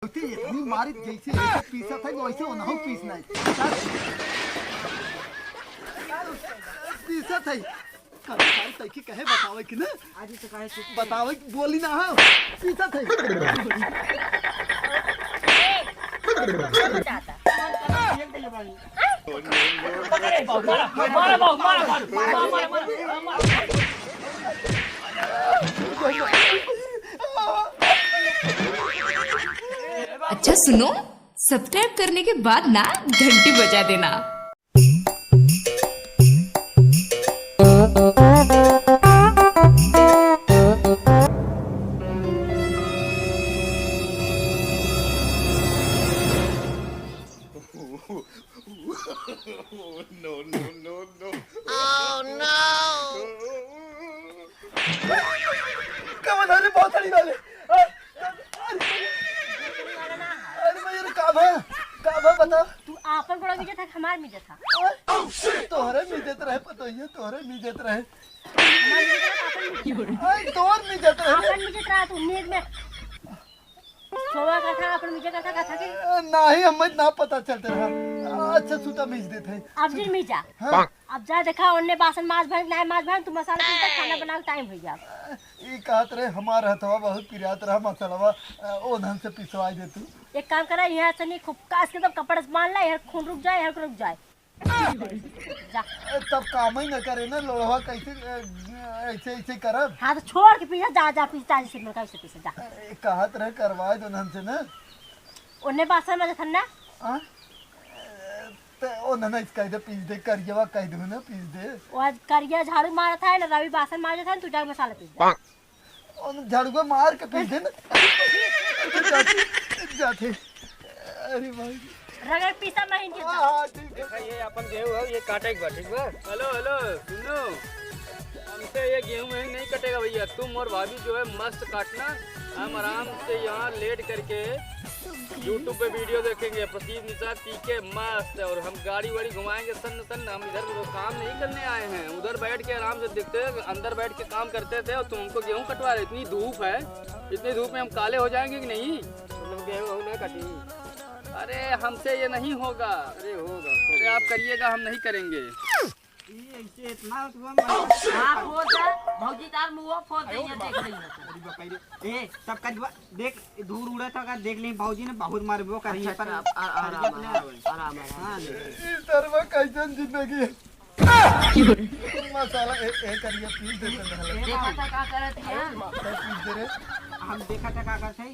लियावती इतनी मारी जैसे पीसा था वैसे उन्हों पीसना है पीसा था कल तैकी कहे बतावे कि ना आज तो कहे बतावे बोली ना हो पीसा था अच्छा सुनो, सब्सक्राइब करने के बाद ना घंटी बजा देना। कमल अरे बहुत सारी वाले अरे मैं ये काबा बता तू आपन बड़ा मिजत था हमार मिजत था तोहरे मिजत रहे पतोइए तोहरे मिजत रहे हमार मिजत आपन मिजत आई तोर मिजत रहे आपन मिजत रहा तू नींद में सोवा का था अपन मिजत का था कि नहीं हमें ना पता चलता रहा अच्छा सूता मिज देते हैं अब जी मिजा हाँ अब जा देखा उन्ने बासन माछ भर नहीं माछ भर तू मसाला पीस के खाना बना के टाइम हो जा ये कहत रहे हमारा हथवा बहुत पिरियात रहा मसालावा ओ ढंग से पिसवाई दे तू एक काम करा यहाँ से नहीं खूब कास के तब कपड़ा से बांध ला यहाँ खून रुक जाए यहाँ रुक जाए जा तब काम ही न करे ना लोढ़वा कैसे ऐसे ऐसे करब हाँ तो छोड़ के पीछे जा जा पीछे से में कैसे पीछे जा कहत रहे करवाए दो ढंग से ना उन्ने बासन में ठंडा हाँ तो ओ ना इसका इधर पीस दे करिएवा कह दूँ ना पीस दे वो करिया झाड़ू मारा था ना रवि बासन मारा था तू जा मसाला पीस दे और झाड़ू मार के पीस दे ना जाते अरे भाई रगड़ पीसा मैं हिंदी हाँ ठीक है ये अपन गेहूं है ये काटे के बा ठीक बा। हेलो हेलो सुनो, हमसे ये गेहूं में नहीं कटेगा भैया, तुम और भाभी जो है मस्त काटना, हम आराम से यहाँ लेट करके यूट्यूब पे वीडियो देखेंगे प्रसीद निषाद पी के मस्त, और हम गाड़ी वाड़ी घुमाएंगे सन सन। हम इधर काम नहीं करने आए हैं, उधर बैठ के आराम से देखते अंदर बैठ के काम करते थे और तुम हमको गेहूँ कटवा रहे। इतनी धूप है, इतनी धूप में हम काले हो जाएंगे कि नहीं? मतलब गेहूँ नहीं कटी, अरे हमसे ये नहीं होगा। अरे होगा, अरे आप करिएगा, हम नहीं करेंगे। ये इतना हां फोड़ जा भौजी तार मुंह फोड़ दे ये देख रही है ए सब का देख दूर उड़ा था देख ले भौजी ने बहुत मारबो करी अच्छा, पर आराम हां इस तरह कैसन जिंदगी है मसाला एक करिए पीस देते हैं देखा था का करत है पीस दे रे हम देखा था का करत है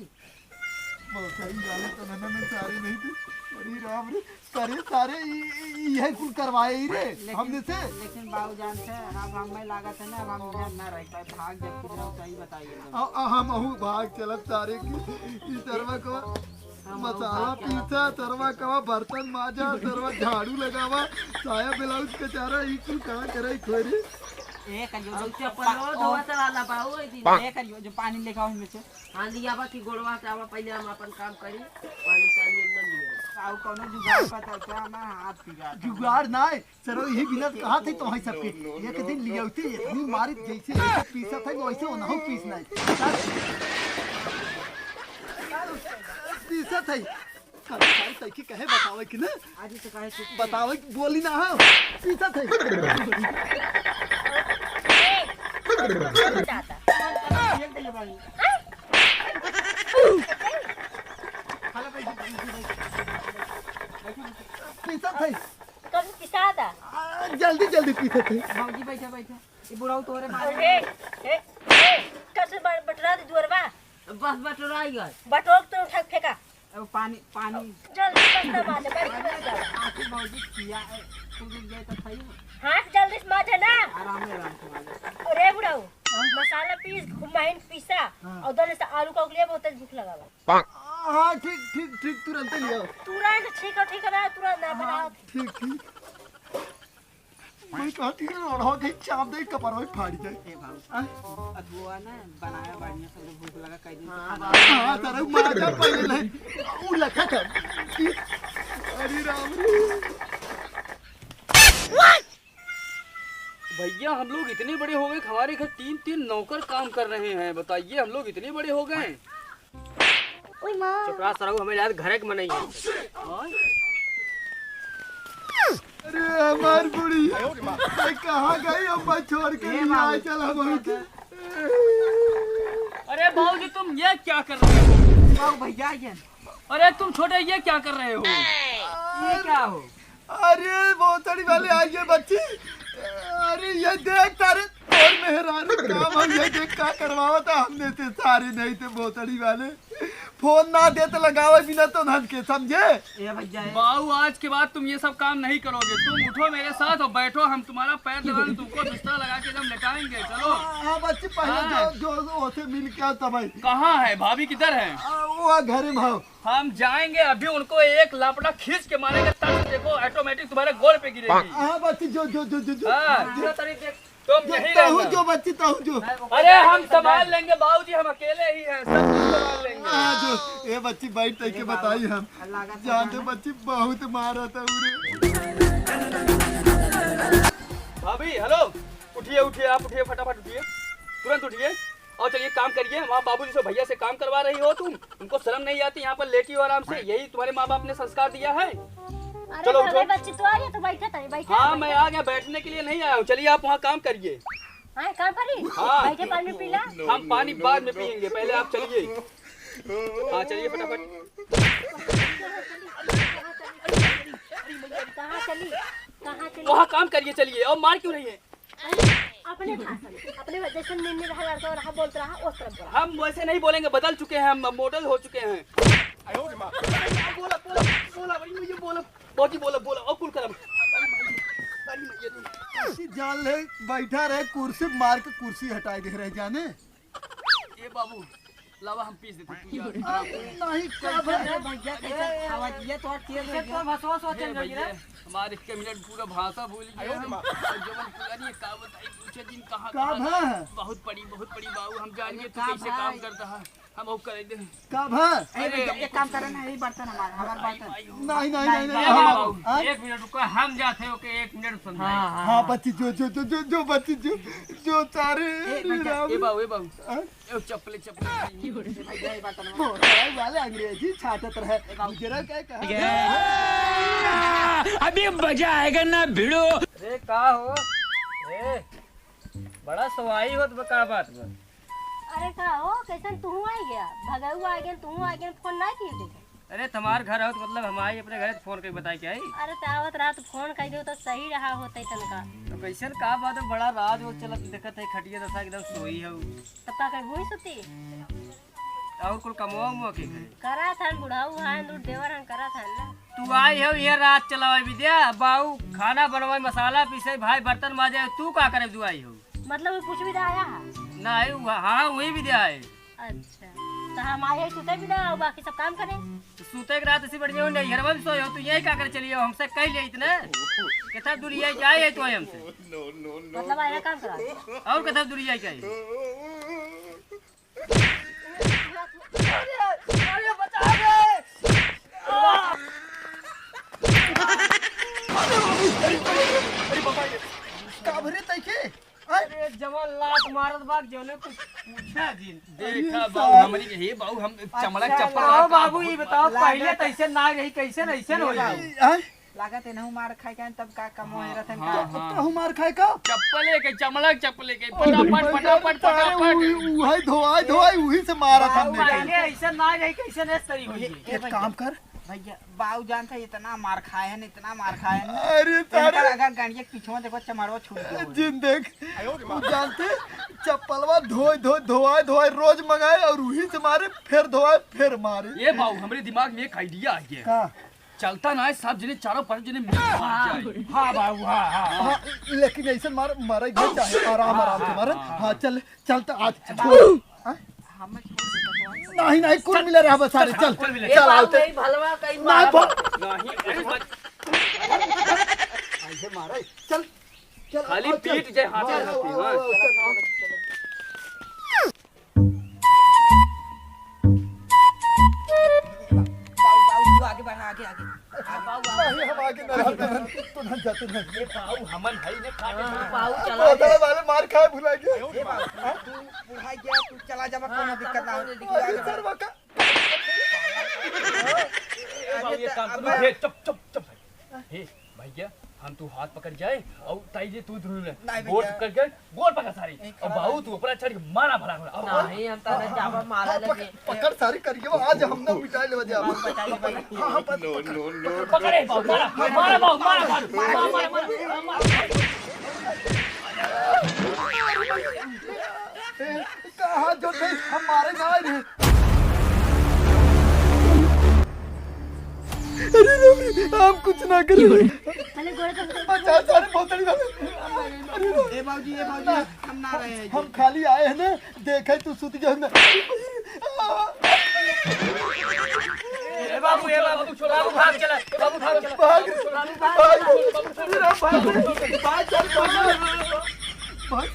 बहुत सही जाने तो मैंने सारे नहीं थे अरे राम रे सारे सारे यही कुल करवाए ही रे हमने से लेकिन बाबू जान से अब हमें लागत है ना अब हम इधर ना रहता है भाग जब किधर सही बताइए हम भाग चलत सारे की इस तरह को मसाला पीसा तरवा कवा बर्तन माजा तरवा झाड़ू लगावा साया ब्लाउज कचारा ई कुल कहां करे खोरे एक जो चप्पलो धोत वाला बाऊ ए दिन एक जो पानी लेके आओ में से हां लिया बा की गोड़वा से आवा पहले हम अपन काम करी, पानी चाहिए न लिया आउ कोनो जुगाड़ पता था हम हाथ पिगा जुगाड़ ना सरो यही बिना कहा थे तो है सबके एक दिन लियावती इतनी मारी जैसे पीसा था वैसे उन्हों पीसना है पीसा था कल तैकी कहे बतावे कि ना आज तो कहे बतावे बोली ना हो पीसा था जाता एक दे भाई पीसा था कब पिसा था जल्दी जल्दी पीसा था भौजी बैठे बैठे ये बुढ़ाऊ तोरे ए ए कैसे बटरा दे दुरवा बस बटराई गए बटोक तो उठा फेंका अब पानी पानी जल्दी बस्ता मार बैठ जा आखिर भौजी किया तू गए तो सही हाथ जल्दी से मार ना आराम से अरे बुढ़ाऊ मसाला पीस घुमाइन पीसा और उधर से आलू का उगलिया बहुत भूख लगा हाँ ठीक ठीक ठीक तुरंत लिया तुरंत ठीक है ना तुरंत ना बनाओ ठीक ठीक मैं कहती हूँ और कहीं चाप दे कपर में फाड़ जाए ए भाऊ अथवा ना बनाया बढ़िया से भूख लगा कई दिन हाँ तेरे मारा पहले नहीं वो लखा था अरे राम भैया हम लोग इतने बड़े हो गए, हमारे घर 3-3 नौकर काम कर रहे हैं, बताइए हम लोग इतने बड़े हो गए। ओए माँ चुपरा सरऊ हमें याद घरे के मनई है। अरे हमार बुढ़ी कहाँ गई अम्मा छोड़ के नहीं आए चल हम के। अरे बाबूजी तुम ये क्या कर रहे हो? बाबू भैया ये अरे तुम छोटे ये क्या कर रहे हो? ये क्या हो? अरे बोतड़ी वाले आई है बच्ची। अरे ये देख तारे और मेहरारू काम हम ये देख का करवावा था हमने से सारे नहीं थे बोतड़ी वाले फोन ना दे तो लगावे बिना तो धन के समझे। ये भैया बाबू आज के बाद तुम ये सब काम नहीं करोगे। तुम उठो मेरे साथ और बैठो, हम तुम्हारा पैर दबाएंगे, तुमको बिस्तर लगा के एकदम लेटाएंगे। चलो। हाँ बच्ची पहले जो ओसे मिल के आता भाई। कहाँ है भाभी? किधर है? वो घरे भाव हम जाएंगे अभी, उनको एक लापड़ा खींच के मारेंगे तब देखो ऑटोमेटिक तुम्हारे गोल पे गिरेगी। हाँ बच्ची जो जो जो जो जो हाँ, तुम यही ताहू रहना। जो बच्ची ताहू जो अरे हम संभाल लेंगे बाबूजी, हम अकेले ही हैं, सब कुछ संभाल लेंगे। हाँ जो ये बच्ची बैठ तक के बताई हम जानते बच्ची बहुत मारा था उरे। भाभी हेलो, उठिए उठिए, आप उठिए, फटाफट उठिए, तुरंत उठिए और चलिए काम करिए। वहाँ बाबूजी से भैया से काम करवा रही हो तुम, उनको शर्म नहीं आती? यहाँ पर लेटी हो आराम से, यही तुम्हारे माँ बाप ने संस्कार दिया है। अरे चलो तो उठो। बच्ची तो आ रही है तो बैठा था बैठा। हाँ मैं आ गया, बैठने के लिए नहीं आया हूँ। चलिए आप वहाँ काम करिए। हाँ काम करी हाँ। बैठे पानी पी ला। हम पानी बाद में पियेंगे, पहले आप चलिए। हाँ चलिए फटाफट। कहाँ चली कहाँ चली? वहाँ काम करिए चलिए। और मार क्यों रही है? अपने भाषा अपने जैसे निर्णय रहा लड़का रहा बोलता रहा उस तरफ बोला। हम वैसे नहीं बोलेंगे, बदल चुके हैं, हम मॉडल हो चुके हैं। बोला बोला बोला भाई, ये बोला बहुत बोला बोला और कुल करम। जान ले बैठा रहे कुर्सी मार के कुर्सी हटाए देख रहे जाने। ये बाबू लावा हम पीस देते हैं। नहीं कब भैया कैसे आवाज ये तो तेल से तो भसवा सो चल गई रे। हमारे इसके मिनट पूरा भाषा भूल गए हम। जो मन पूरा नहीं का बताई पूछे दिन कहाँ कब है बहुत बड़ी बाबू, हम जानिए तो कैसे काम करता है, हम वो कर दे। कब है अरे एक काम करे ना, यही बर्तन हमारा बर्तन। नहीं नहीं नहीं नहीं बाबू हाँ? एक मिनट रुको, हम जाते हो के एक मिनट सुन। हाँ बच्ची जो जो जो जो जो बच्ची जो जो तारे ये बाबू हाँ? चप्पले वाले अंग्रेजी छाटत रहे गुजरा क्या कहा अभी मजा आएगा ना भिड़ो। अरे का हो ए बड़ा सवाई हो तो का बात बा? अरे का हो कैसन तू आई गया भगाऊ आ गया तू आ गया फोन ना किए थे। अरे तुम्हार घर हो तो मतलब हम आई अपने घर फोन करके बताई क्या है? अरे तावत रात फोन कर दो तो सही रहा होता तनका। तो कैसे का बात है? बड़ा राज वो चलत देखत है, खटिया दशा एकदम सोई है। पता कर हुई सुती और कुल कमवा मुआ के करे करा था बुढ़ाऊ हां दूर देवर हम करा था ना। तू आई हो ये रात चलावे विद्या बाऊ, खाना बनवाए, मसाला पीसे, भाई बर्तन माजे, तू का करे? तू आई हो मतलब कुछ भी आया है नहीं? हाँ वही विद्या है। अच्छा तो हम आए सुते भी ना और बाकी सब काम करें। तो सूते के रात ऐसी बढ़िया हो नहीं, घर में भी सोए हो, तू यही का कर चलिए हमसे कह लिया इतना कितना दूरी आई क्या है? तो हमसे मतलब आया काम करा और कितना दूरी आई क्या है? काबरे तैके अरे जवान लात मारत बाग जोने कुछ पूछा दिन देखा बाऊ हमरी के हे बाऊ हम चमड़ा चप्पल आओ बाबू ये बताओ पहले तो ऐसे ना रही कैसे ऐसे हो जाए हैं लागत है ना मार खाए के तब का कम हो रहता है। कहूं मार खाए का चप्पले के चमड़ा चप्पले के फटाफट फटाफट फटाफट वही धोआई धोआई वही से मारा था हमने पहले ऐसे ना रही कैसे नहीं तरी हुई। एक काम कर भैया बाऊ जानता है इतना मार खाए हैं इतना मार खाए हैं। अरे तारे अगर गाड़िया पीछे देखो चमारो छूट गया। जिन देख तू जानते चप्पलवा धोआई धोआई रोज मंगाए और वही से मारे फिर धोआए फिर मारे। ये बाऊ हमरे दिमाग में एक आइडिया आ गया, का चलता ना है सब जने चारों पांच जने मिल जाए। हाँ बाबू हाँ हाँ लेकिन ऐसे मारे घर चाहे आराम आराम से मारे। हाँ चल चलता आज छोड़ हाँ? हम नहीं नहीं कुल मिले रहा बस सारे चल कुल मिले। चल आते भलवा कहीं नहीं बोल नहीं अरे मत, ऐसे मारे चल चल खाली आओ, चल। पीठ जाए हाथ आओ, में आओ, हाथी, आओ, हाँ। आओ, चल, आओ, चल। बाबू आगे बढ़ा आगे आगे नहीं हम आगे नहीं तो न जाते नहीं ये बाऊ हमन भाई ने काटे बाबू चला बोतल वाले मार खाए भुला गया तू बुढ़ाई गया तू चला जा कोनो दिक्कत ना हो। अरे सर बका बाबू ये काम करो हे चुप चुप चुप हे भैया हम तू हाथ पकड़ जाए और ताई जे तू धुल गोल पकड़ के गोल पकड़ सारी और बाबू तू ऊपर चढ़ के मारा भरा नहीं हम तारे जावा मारा लगे पकड़ सारी करिए आज हम ना मिटाई ले बजा हां पकड़े बाबू मारा मारा बाबू मारा कहां जो हम मारे जाए रे अरे हम कुछ ना करें पहले गोरे का अच्छा सारे बोतल डाले ए बाबूजी हम ना रहे हैं हम खाली आए हैं ना देखे तू सुत गया ना ए बाबू छोड़ा बाबू भाग चला बाबू भाग चला भाग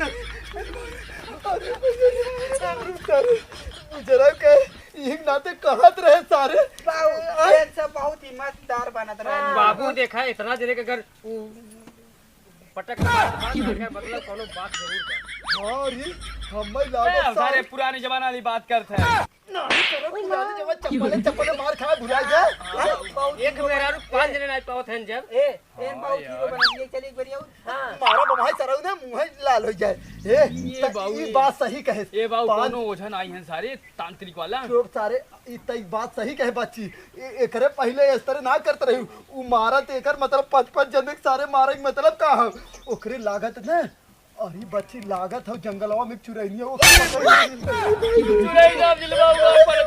जरा के ये नाते कहत रहे सारे सब बहुत हिम्मतदार बनत रहे बाबू देखा इतना जने के अगर पटक मतलब कोनो बात जरूर है हां रे हम सारे पुराने जमाना वाली बात करते हैं चप्पल मार खा भुला गया एक मेरा रुक 5 जने नहीं पावत हैं जब ए बहुत हीरो बन गए चली बढ़िया हां मारा बमाई चराऊ ना मुंह लाल हो जाए ये बात सही कहे ए बाबू कोनो ओझन आई हैं सारे तांत्रिक वाला लोग सारे इतई बात सही कहे बच्ची एकरे पहले इस तरह ना करते रही उ मारत एकर मतलब 5-5 जने सारे मारे मतलब का है ओकरे लागत ना अरे बच्ची लागत हो जंगलवा में चुरैनी है चुराई ना दिलवा हुआ पर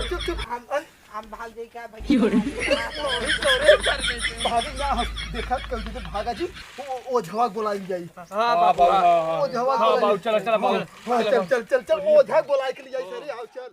चुप हम भाग दे क्या भाई भागे ना देखा कल से भागा जी ओझवा बुलाई जाई हां बाबू ओझवा हां बाबू चल चल ओझा बुलाई के ले जाई सरे आओ चल